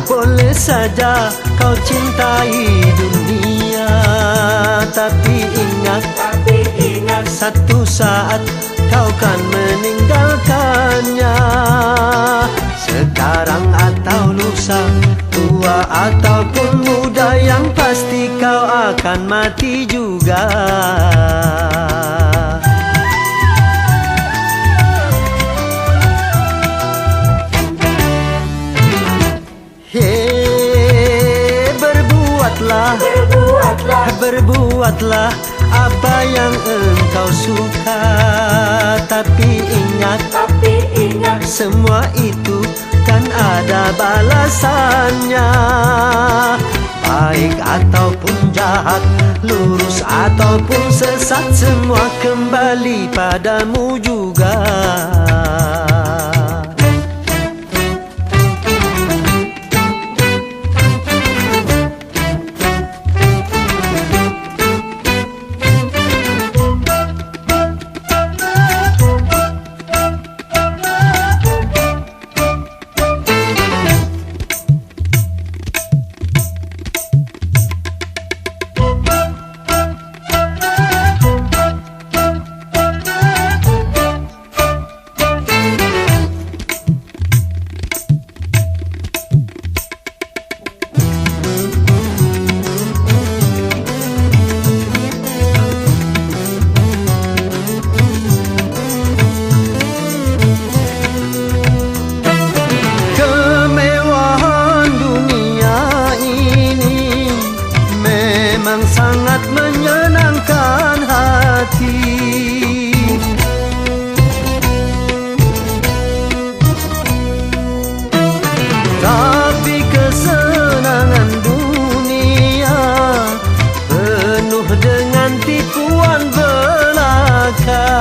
boleh saja kau cintai dunia, tapi ingat satu saat kau kan meninggalkannya. Sekarang atau lusa, tua ataupun muda, yang pasti kau akan mati juga. Berbuatlah apa yang engkau suka, tapi ingat semua itu kan ada balasannya. Baik ataupun jahat, lurus ataupun sesat, semua kembali padamu juga. Sangat menyenangkan hati, tapi kesenangan dunia penuh dengan tipuan belaka.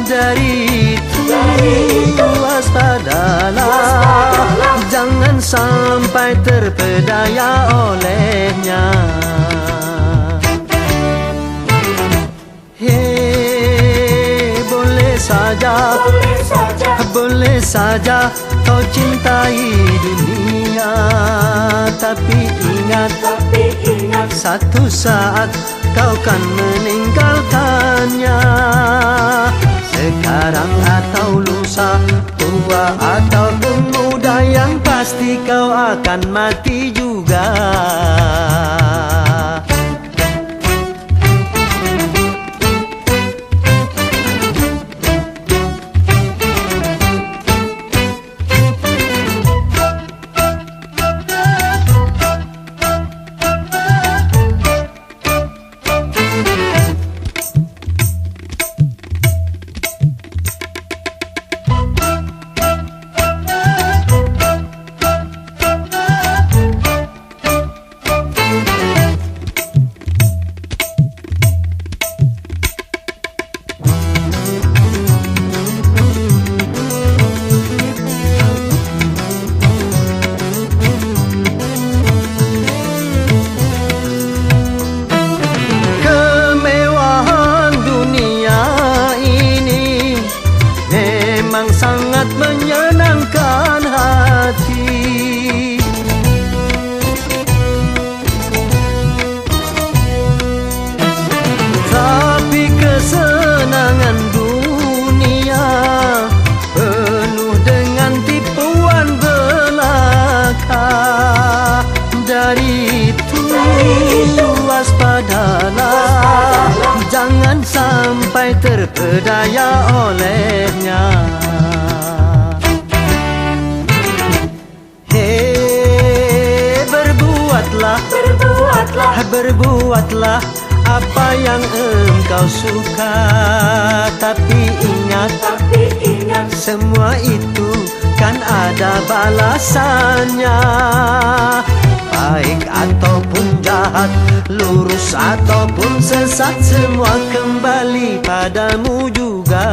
Dari itu waspadalah, jangan sampai terpedaya olehnya. Boleh saja kau cintai dunia, tapi ingat satu saat kau kan meninggalkannya. Sekarang atau lusa, tua ataupun muda, yang pasti kau akan mati juga. Sangat menyenangkan hati, tapi kesenangan dunia penuh dengan tipuan belaka. Dari itu waspadalah, jangan sampai terpedaya olehnya. Berbuatlah apa yang engkau suka, tapi ingat semua itu kan ada balasannya. Baik ataupun jahat, lurus ataupun sesat, semua kembali padamu juga.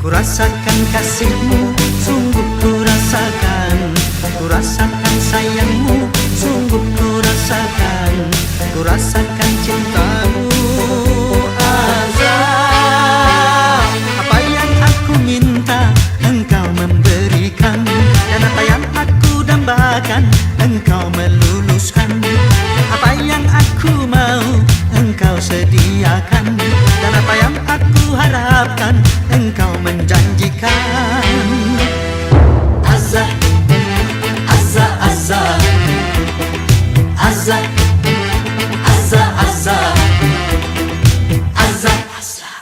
rasakan kasihmu, sungguh ku rasakan. Ku rasakan sayangmu, sungguh ku rasakan. Ku rasakan cintamu, Azah. Apa yang aku minta engkau memberikan, dan apa yang aku dambakan engkau meluluskan. Apa yang aku mau engkau sediakan, dan apa yang aku harapkan engkau menjanjikan. Azah, Azah, Azah, Azah, Azah, Azah, Azah, Azah,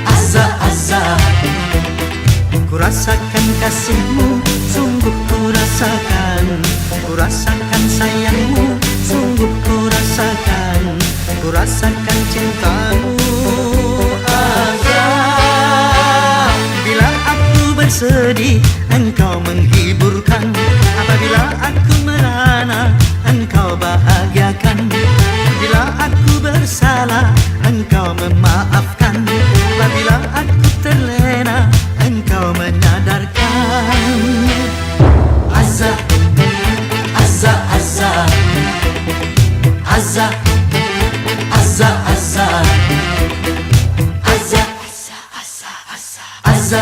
Azah, Azah. Ku rasakan kasihmu, sungguh ku rasakan. Ku rasakan sayangmu, sungguh ku rasakan. Ku rasakan cintamu, Azah. Bila aku bersedih, engkau menghiburkan. Apabila aku merana, engkau bahagiakan. Bila aku bersalah, engkau memaafkan. Apabila aku terlena, engkau menyadarkan. Azah, Azah, Azah, Azah, Azah, Azah, Azah, Azah, Azah,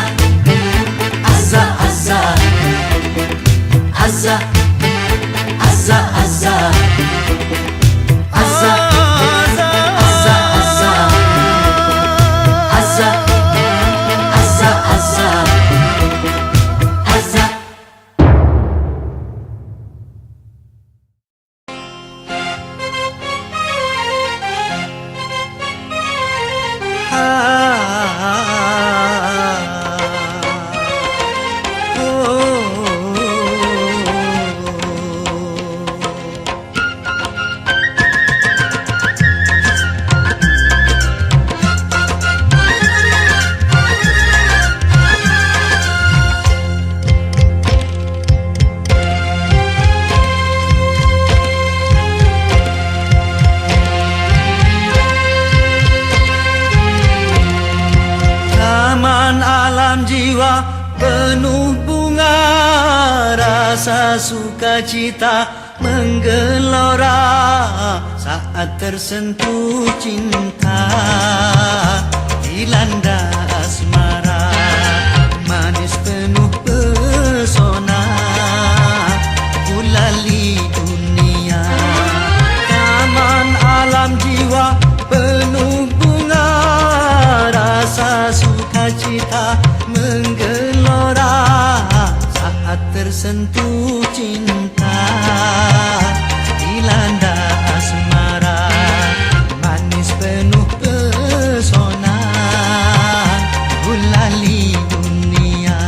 Azah, Azah, Azah, Azah, Azah, Azah. Jiwa penuh bunga, rasa sukacita menggelora saat tersentuh cinta, dilanda asmara, manis penuh pesona, gulali dunia. Taman alam jiwa penuh bunga, rasa sukacita menggelora saat tersentuh cinta, dilanda asmara, manis penuh pesona, gulali dunia.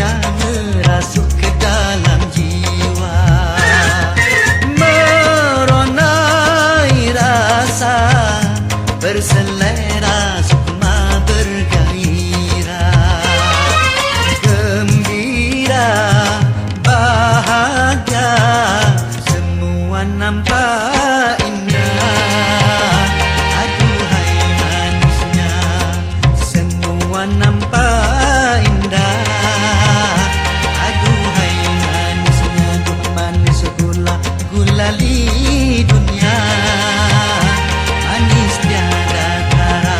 yang merasuk ke dalam jiwa, meronai rasa berselera sukma bergairah, gembira bahagia semua nampak indah. Aduhai manisnya semua nampak indah. Aduhai manisnya duh manis gula gulali dunia, manis tiada tara.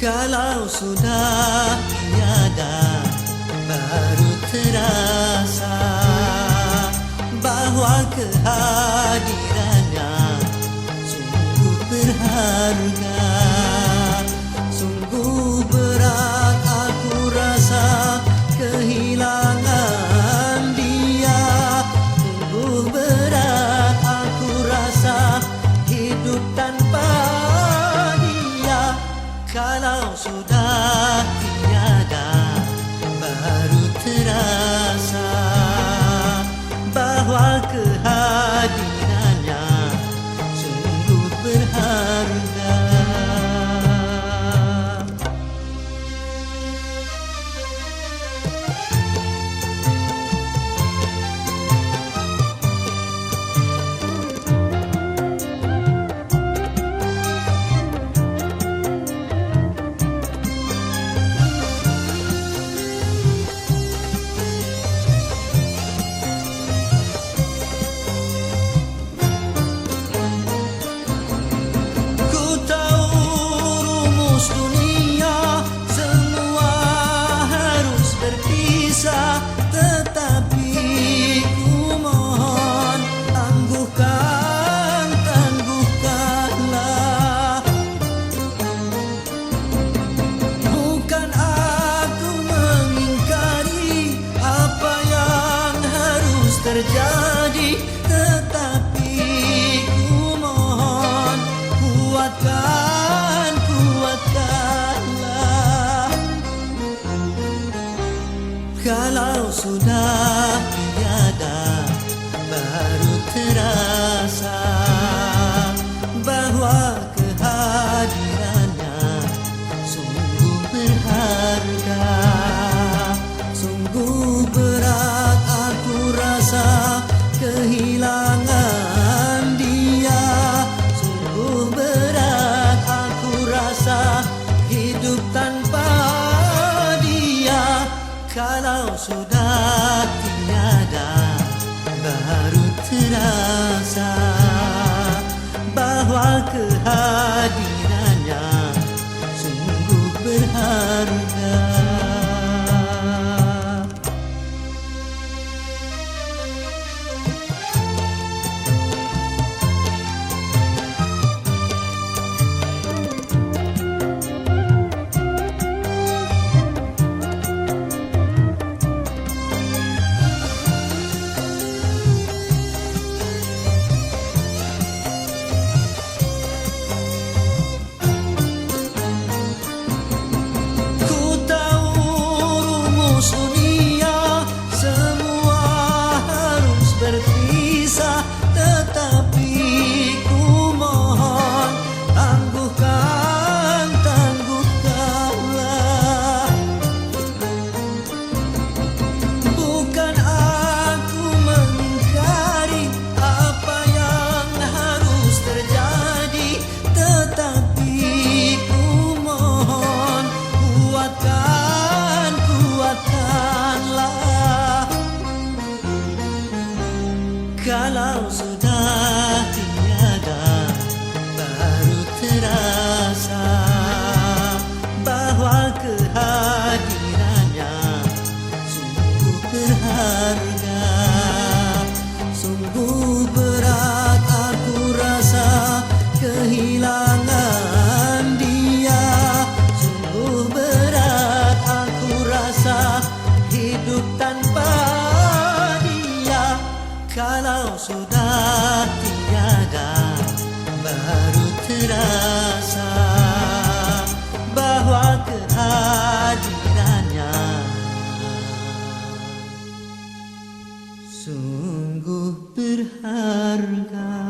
Kalau sudah tiada, baru terasa bahwa kehadirannya sungguh berharga. Sungguh berat aku rasa kehilangan dia. Sungguh berat aku rasa hidup tanpa dia. Kalau sudah tiada, baru terasa bahwa kehadirannya sungguh berharga. Tetapi ku mohon tangguhkan, tangguhkanlah. Bukan aku mengingkari apa yang harus terjadi, tetapi ku mohon kuatkan, kuatkanlah. Kalau sudah tiada, baru terasa bahwa kehadirannya sungguh berharga. Sungguh berat aku rasa kehilangan dia. Sungguh berat aku rasa hidup tanpa dia. Kalau sudah tiada, baru terasa bahwa kehadirannya sungguh berharga. Kalau sudah tiada, baru terasa bahwa kehadirannya sungguh berharga. Sungguh berat aku rasa kehilangan dia. Sungguh berat aku rasa hidup tanpa dia. Kalau sudah tiada, baru terasa bahwa kehadirannya sungguh berharga.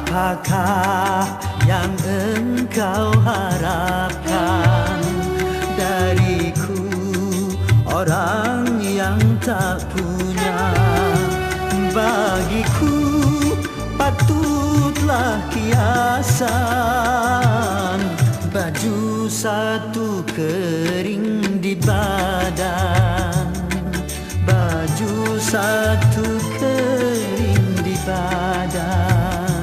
Apakah yang engkau harapkan dariku, orang yang tak punya? Bagiku patutlah kiasan, baju satu kering di badan, baju satu kering di badan.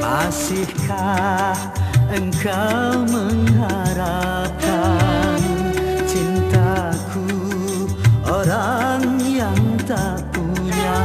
Masihkah engkau mengharapkan cintaku, orang yang tak punya?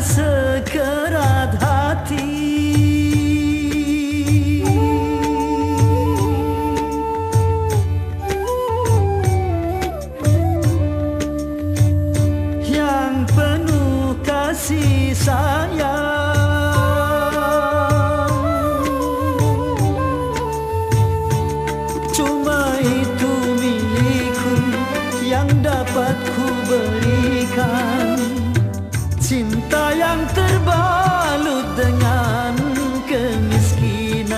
Sekerat hati yang penuh kasih sayang, cuma itu milikku yang dapat ku berikan. Cinta yang terbalut dengan kemiskinan.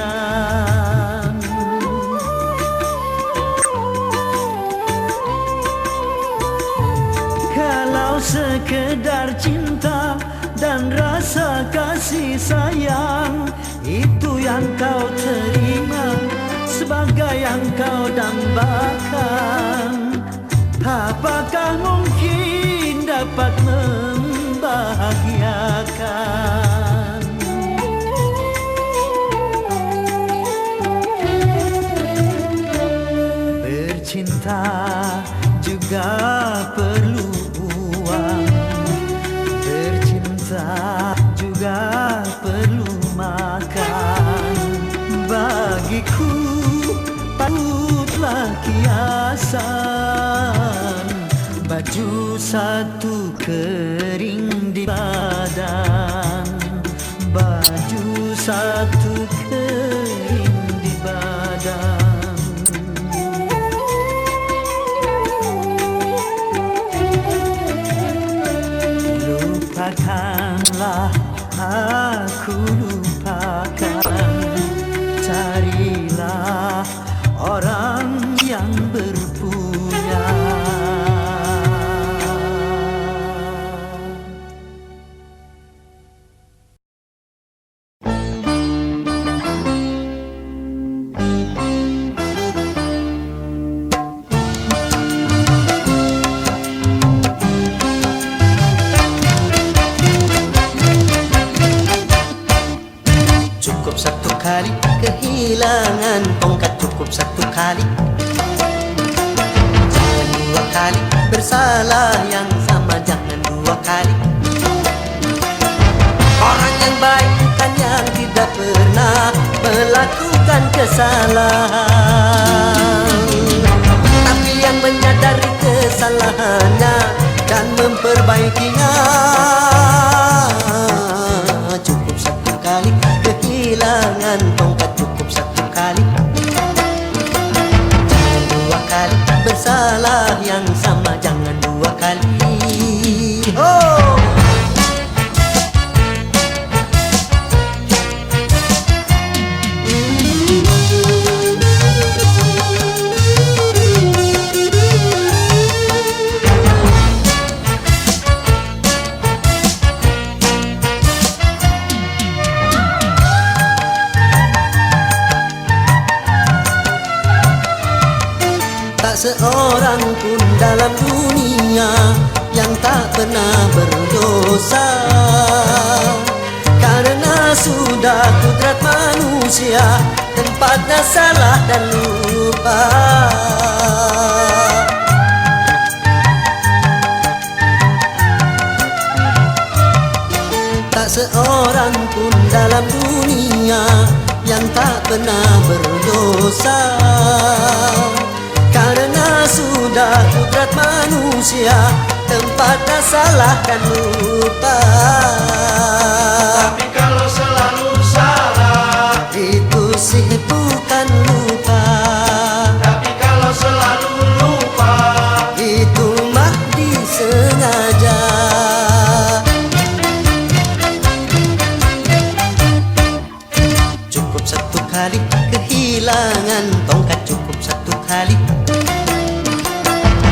Kalau sekedar cinta dan rasa kasih sayang, itu yang kau terima sebagai yang kau dambakan, apakah mungkin dapat membahagiakan? Bercinta juga perlu uang, bercinta juga perlu makan. Bagiku patutlah kiasan, baju satu kering di badan, baju satu kering di badan. Lupakanlah aku, lupakan, carilah orang yang berpunya. kehilangan tongkat cukup satu kali. Jangan dua kali bersalah yang sama, jangan dua kali. Orang yang baik bukan yang tidak pernah melakukan kesalahan, tapi yang menyadari kesalahannya dan memperbaikinya. Cukup satu kali kehilangan tongkat, cukup satu kali. Jangan dua kali bersalah yang sama, jangan dua kali. Oh! Seorang pun dalam dunia yang tak pernah berdosa, karena sudah kudrat manusia tempatnya salah dan lupa. Tak seorang pun dalam dunia yang tak pernah berdosa, karena sudah kudrat manusia tempatnya salah dan lupa. Tapi kalau selalu salah, itu sih bukan lupa. tapi kalau selalu lupa, Itu mah disengaja. Cukup satu kali kehilangan tongkat, cukup satu kali.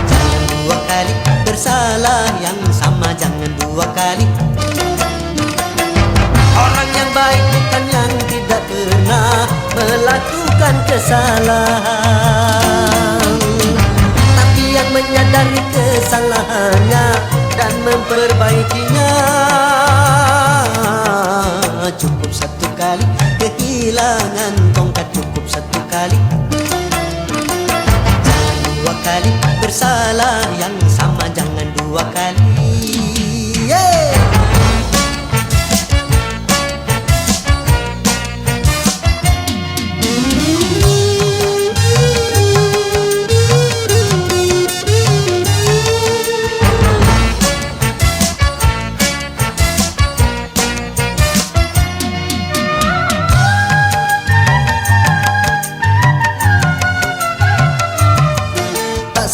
Jangan dua kali bersalah yang sama, jangan dua kali. Orang yang baik bukan yang tidak pernah melakukan kesalahan, tapi yang menyadari kesalahannya dan memperbaikinya. Cukup satu kali kehilangan tongkat, cukup satu kali. Jangan dua kali bersalah yang sama, jangan dua kali. Yeah!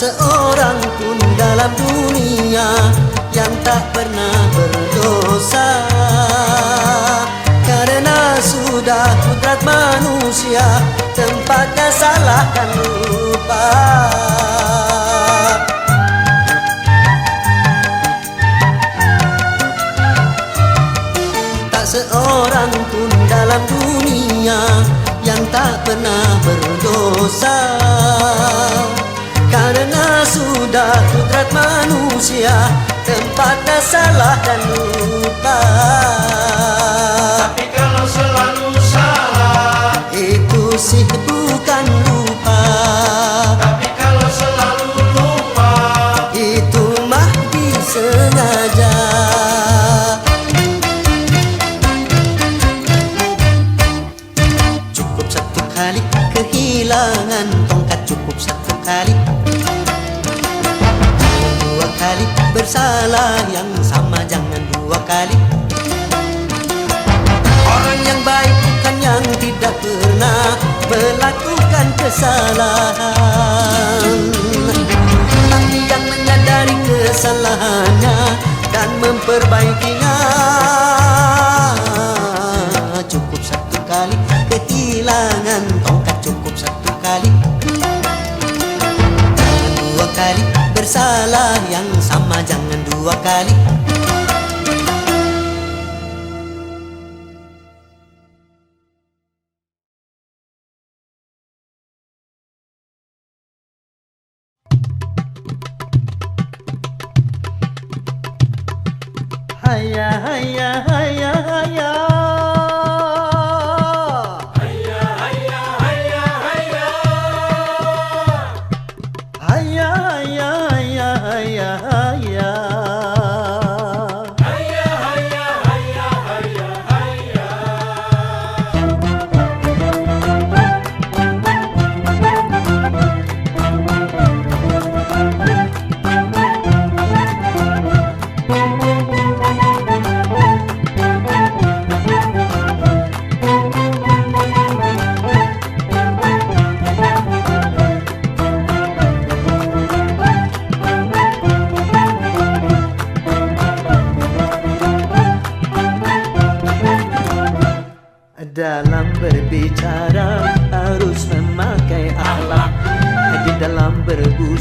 Seorang pun dalam dunia yang tak pernah berdosa, karena sudah kudrat manusia tempatnya salah dan lupa. Tak seorang pun dalam dunia yang tak pernah berdosa, karena sudah kudrat manusia tempatnya salah dan lupa. tapi kalau selalu salah, Itu sih bukan lupa. tapi kalau selalu lupa, Itu mah disengaja. Cukup satu kali kehilangan tongkat, cukup satu kali. Jangan dua kali bersalah yang sama, jangan dua kali. Orang yang baik bukan yang tidak pernah melakukan kesalahan, tapi yang menyadari kesalahannya dan memperbaikinya. Cukup satu kali kehilangan tongkat, cukup satu kali. Jangan dua kali bersalah yang sama, jangan dua kali. Haya haya haya haya, hayya hayya hayya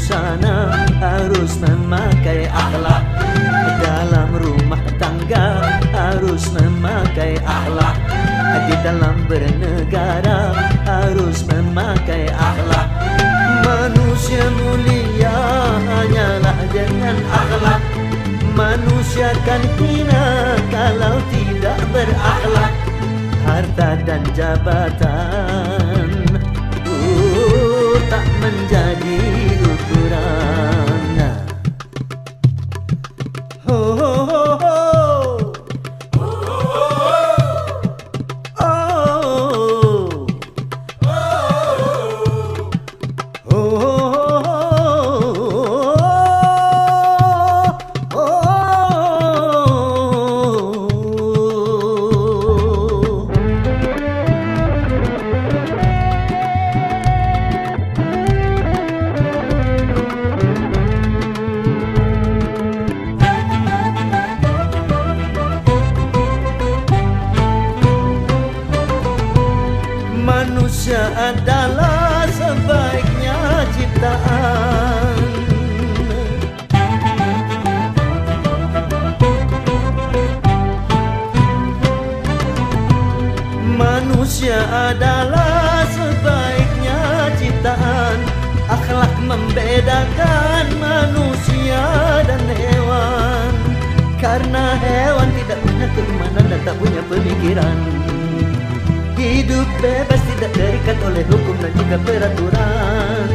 busana, harus memakai akhlak. Dalam rumah tangga harus memakai akhlak. Di dalam bernegara harus memakai akhlak. Manusia mulia hanyalah dengan akhlak. Manusia kan hina kalau tidak berakhlak. Harta dan jabatan tak menjadi ukuran. Ho ho ho ho. Manusia adalah sebaiknya ciptaan. Manusia adalah sebaiknya ciptaan. Akhlak membedakan manusia dan hewan. Karena hewan tidak punya keimanan dan tak punya pemikiran. Hidup bebas tidak terikat oleh hukum dan juga peraturan.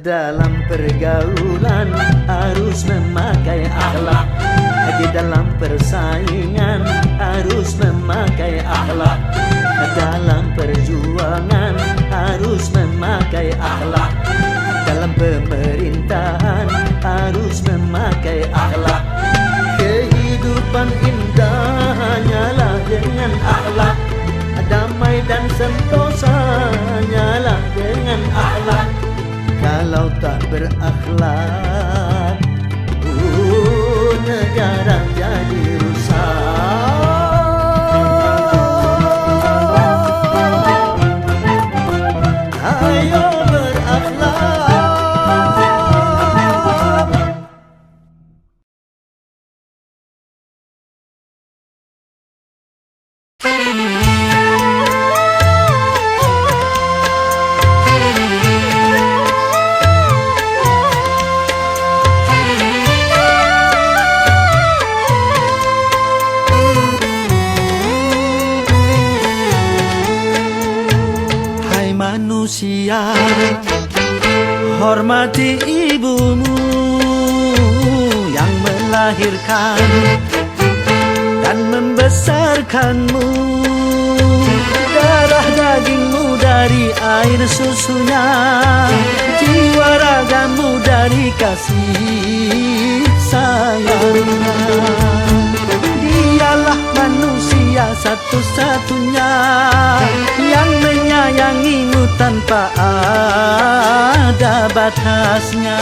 Dalam pergaulan harus memakai akhlak. Di dalam persaingan harus memakai akhlak. Dalam perjuangan harus memakai akhlak. Dalam pemerintahan harus memakai akhlak. Kehidupan indah hanyalah dengan akhlak. Damai dan sentosa hanyalah dengan akhlak. Kalau tak berakhlak, negara jadi rusak. Ayo berakhlak. Manusia, hormati ibumu yang melahirkan dan membesarkanmu. Darah dagingmu dari air susunya, jiwa ragamu dari kasih sayangnya. Dialah manusia satu-satunya yang menyayangimu tanpa ada batasnya.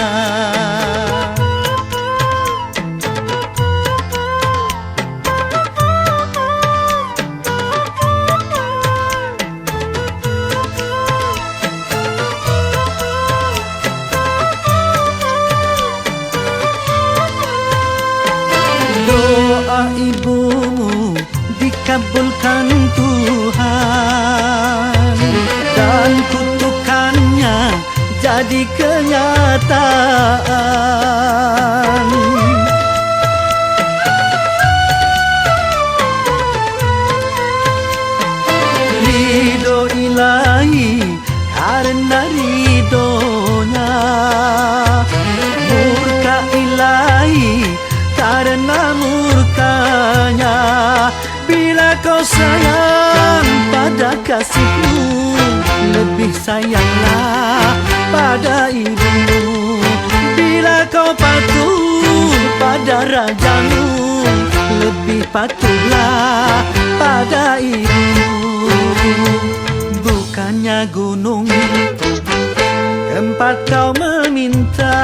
Doa ibumu dikabulkan Tuhan dan kutukannya jadi kenyataan. Ridho ilahi karena ridhonya, murka ilahi karena murkanya. Bila kau sayang pada kasihmu, lebih sayanglah pada ibumu. pada rajamu, lebih patuhlah pada ibumu. Bukannya gunung tempat kau meminta,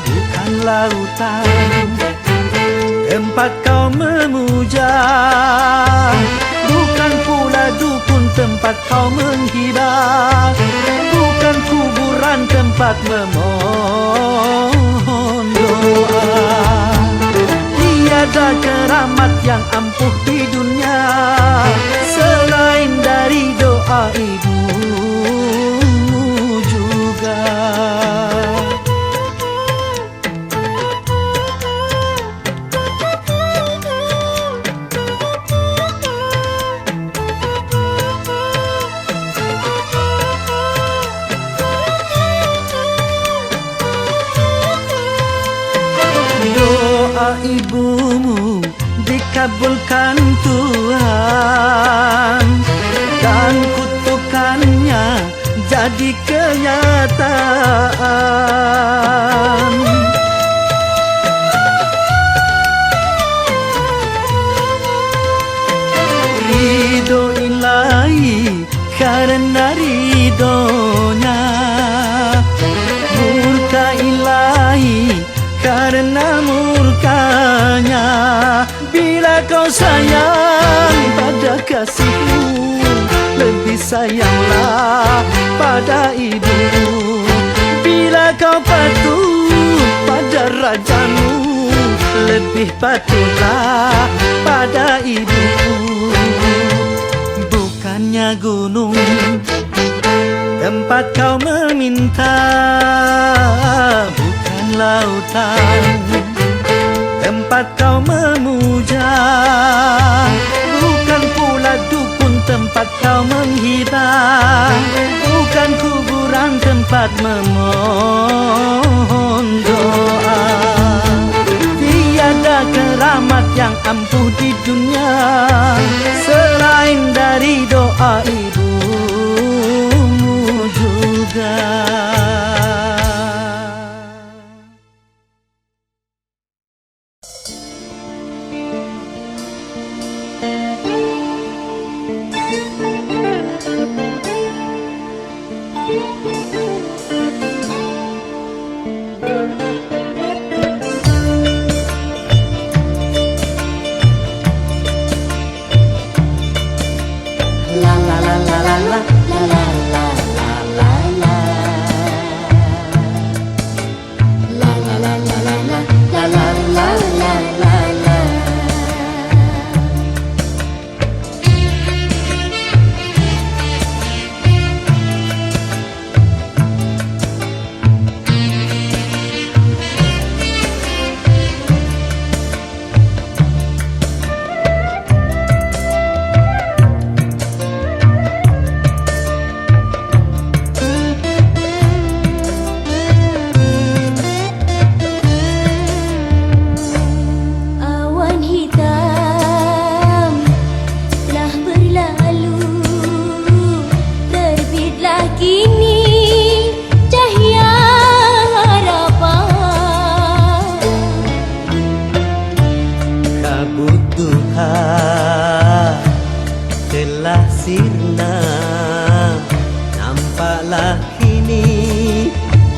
bukan lautan tempat kau memuja, bukan pula dukun tempat kau menghibah, bukan kuburan tempat memohon doa. Tiada keramat yang ampuh di dunia selain dari doa ibumu juga. Doa ibumu dikabulkan Tuhan, dan kutukannya jadi kenyataan. Ridho ilahi karena ridhonya, murka ilahi karena murkanya. Bila kau sayang pada kasihmu, lebih sayanglah pada ibumu. Bila kau patuh pada rajamu, lebih patuhlah pada ibumu. Bukannya gunung tempat kau meminta, bukan lautan tempat kau memuja, bukan pula dukun tempat kau menghibah, bukan kuburan tempat memohon doa. Tiada keramat yang ampuh di dunia selain dari doa ibumu juga.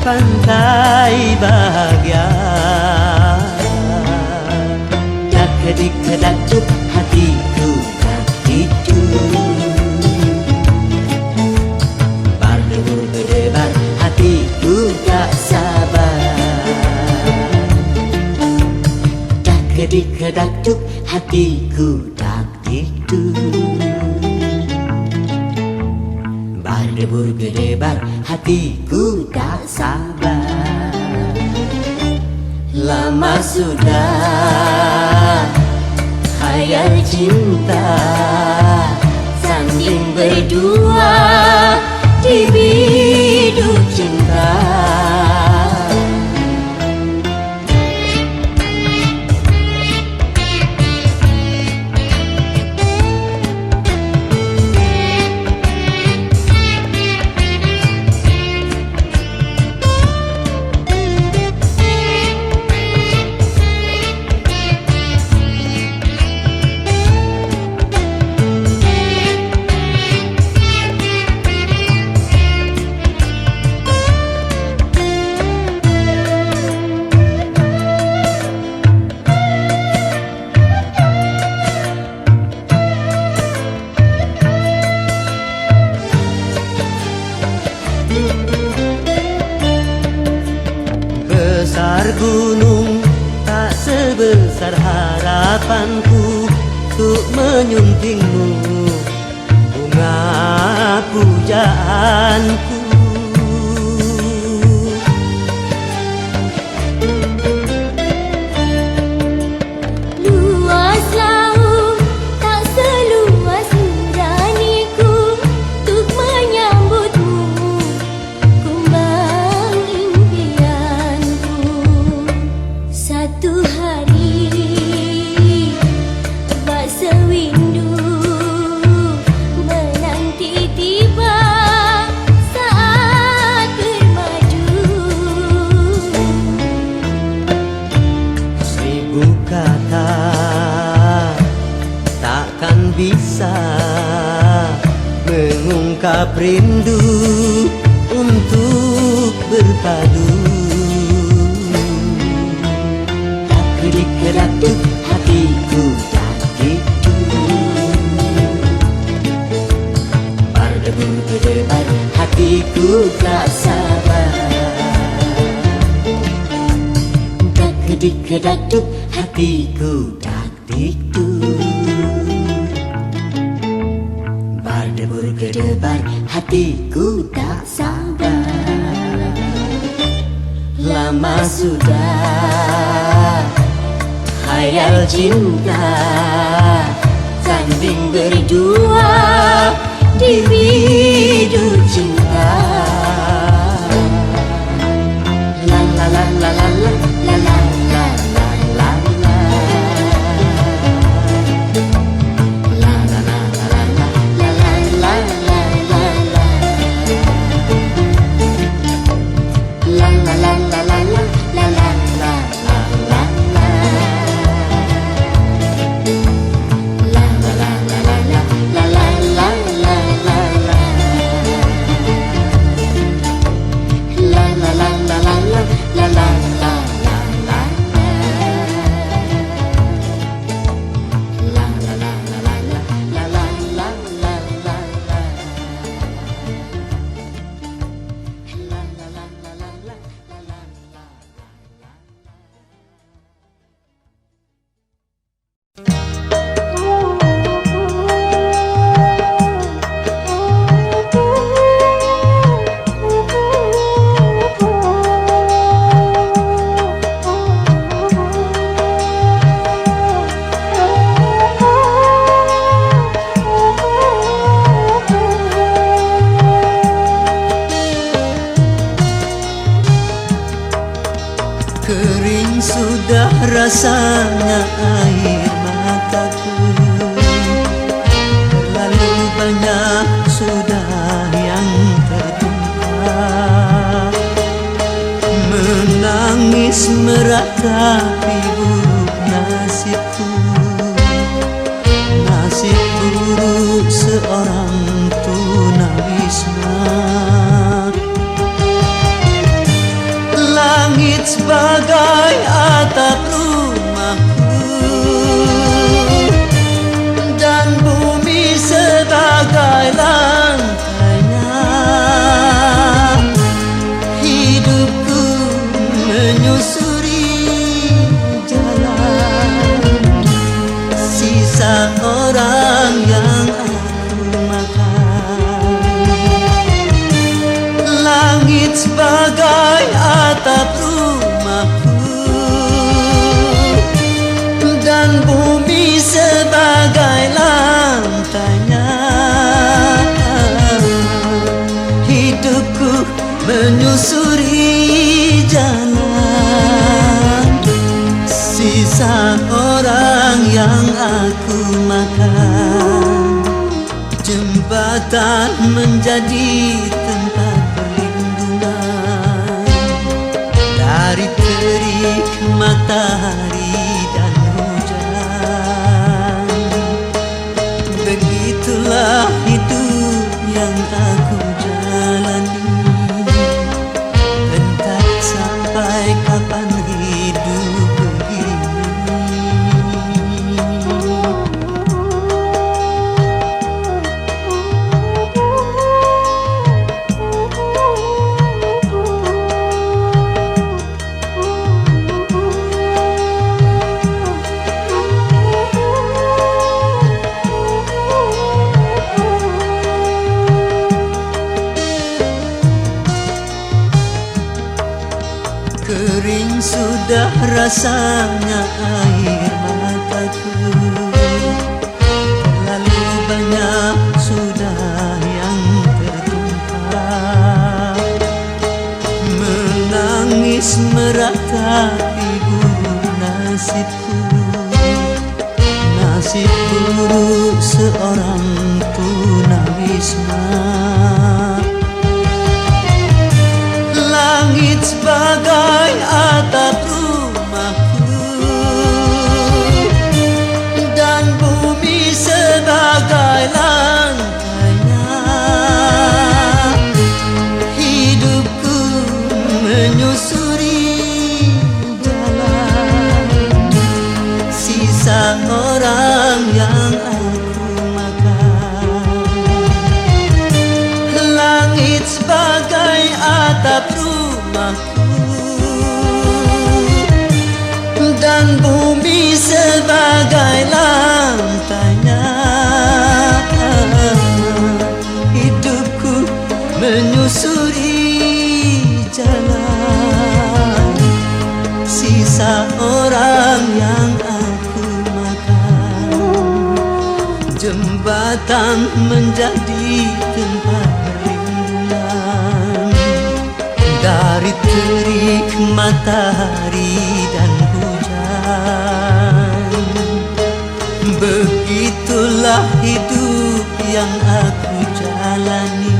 Pantai bahagia, dak kedik kedakcuk hatiku tak itu. Berdebur berdebar hatiku tak sabar, dak kedik kedakcuk hatiku tak itu. Berdebur berdebar hatiku tak sabar. Lama sudah khayal cinta sanding berdua di biduk cinta. Besar gunung tak sebesar harapanku untuk menyuntingmu bunga pujaanku. Luas laut tak seluas nuraniku untuk menyambutmu kumbang impianku. Satu hari bak sewindu menanti tiba saat bermaju. Seribu kata takkan bisa mengungkap rindu untuk berpadu. Kedik-kedatuk hatiku gitu, berdebar hatiku tak sabar. Kedik-kedatuk hatiku gitu, berdebar hatiku tak sabar. Lama sudah khayal cinta tanding berdua di biduk cinta. La la la la la la la la la la la la. La la la la la la la la la la la. La la la la la la la la la la la. La la la la la la la la la la la la. La la la la la la la la la la la. La la la la la la la la la la la. La la la la la la la la la. Kering sudah rasanya air mataku, terlalu banyak sudah yang tertumpah. Menangis meratapi buruk nasibku, nasib buruk seorang tunawisma. Langit sebagai atap rumahku dan bumi sebagai lantainya. Hidupku menyusuri jalan sisa orang yang aku makan. Langit sebagai atap rumahku dan bumi sebagai lantainya. Hidupku menyusuri jalan sisa orang yang aku makan. Jembatan menjadi tempat perlindungan dari terik matahari dan hujan. Begitulah hidup yang aku jalani, entah sampai kapan hidup begini. sudah rasanya air mataku. Terlalu banyak sudah yang tertumpah. Menangis meratapi buruk nasibku, nasib buruk seorang tunawisma. Langit sebagai atap rumahku, dan bumi sebagai lantainya. Hidupku menyusuri jalan sisa orang yang aku makan. Langit sebagai atap rumahku, dan bumi sebagai lantainya. Hidupku menyusuri jalan sisa orang yang aku makan. Jembatan menjadi tempat perlindungan dari terik matahari dan hujan. Begitulah hidup yang aku jalani.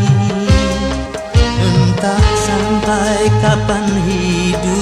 Entah sampai kapan hidup